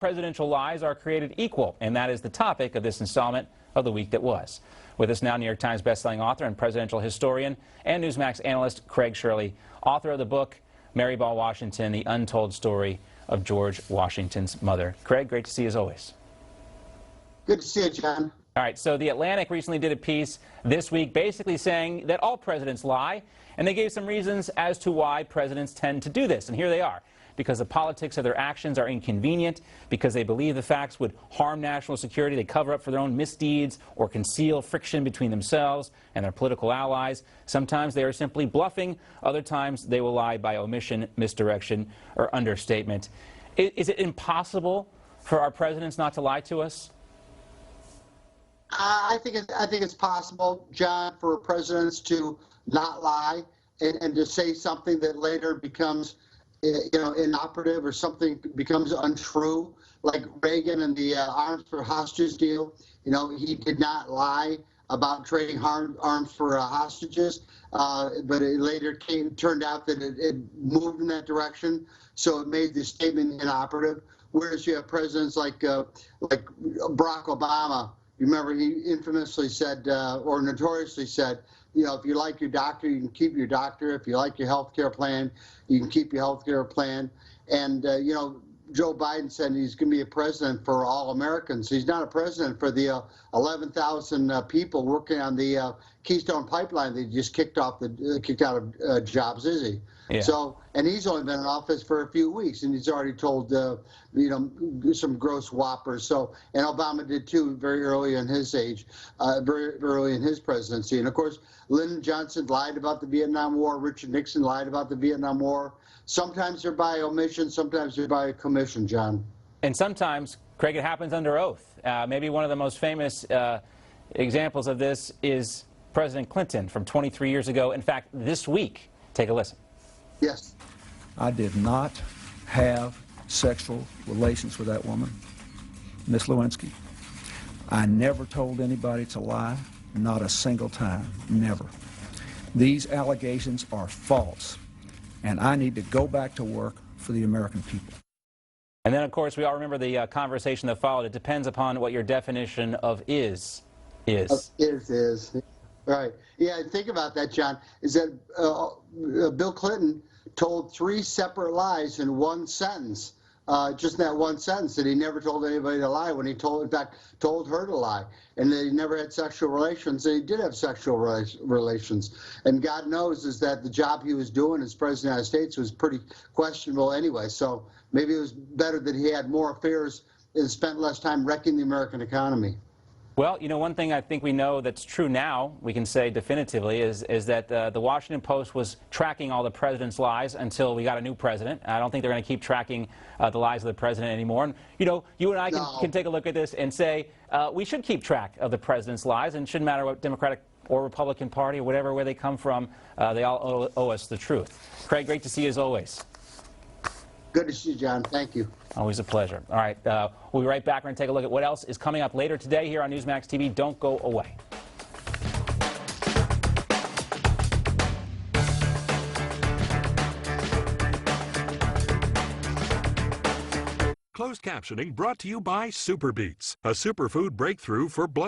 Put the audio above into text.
Presidential lies are created equal, and that is the topic of this installment of The Week That Was. With us now, New York Times bestselling author and presidential historian and Newsmax analyst Craig Shirley, author of the book Mary Ball Washington, The Untold Story of George Washington's Mother. Craig, great to see you as always. Good to see you, John. All right, so The Atlantic recently did a piece this week basically saying that all presidents lie, and they gave some reasons as to why presidents tend to do this, and here they are. Because the politics of their actions are inconvenient, because they believe the facts would harm national security, they cover up for their own misdeeds or conceal friction between themselves and their political allies. Sometimes they are simply bluffing, other times they will lie by omission, misdirection, or understatement. Is it impossible for our presidents not to lie to us? I think it's possible, John, for presidents to not lie and to say something that later becomes inoperative, or something becomes untrue, like Reagan and the arms for hostages deal. He did not lie about trading arms for hostages, but it later turned out that it moved in that direction, so it made the statement inoperative. Whereas you have presidents like Barack Obama. You remember he infamously said, or notoriously said, if you like your doctor, you can keep your doctor. If you like your health care plan, you can keep your health care plan. And, Joe Biden said he's going to be a president for all Americans. He's not a president for the 11,000 people working on the Keystone Pipeline that just kicked out of jobs, is he? Yeah. So, and he's only been in office for a few weeks, and he's already told, some gross whoppers. So, and Obama did too, very early in his age, very early in his presidency. And of course, Lyndon Johnson lied about the Vietnam War. Richard Nixon lied about the Vietnam War. Sometimes they're by omission, sometimes they're by commission, John. And sometimes, Craig, it happens under oath. Maybe one of the most famous examples of this is President Clinton from 23 years ago. In fact, this week. Take a listen. Yes. I did not have sexual relations with that woman, Miss Lewinsky. I never told anybody to lie, not a single time, never. These allegations are false, and I need to go back to work for the American people. And then, of course, we all remember the conversation that followed. It depends upon what your definition of is. Is. Right. Yeah, think about that, John, is that Bill Clinton told 3 separate lies in one sentence, just in that one sentence, that he never told anybody to lie when he in fact, told her to lie, and that he never had sexual relations, and he did have sexual relations. And God knows is that the job he was doing as President of the United States was pretty questionable anyway, so maybe it was better that he had more affairs and spent less time wrecking the American economy. Well, one thing I think we know that's true now, we can say definitively, is that the Washington Post was tracking all the president's lies until we got a new president. I don't think they're going to keep tracking the lies of the president anymore. And, you and I can take a look at this and say we should keep track of the president's lies, and it shouldn't matter what Democratic or Republican Party or whatever, where they come from, they all owe us the truth. Craig, great to see you as always. Good to see you, John. Thank you. Always a pleasure. All right, we'll be right back. We're going to take a look at what else is coming up later today here on Newsmax TV. Don't go away. Closed captioning brought to you by Super Beets, a superfood breakthrough for blood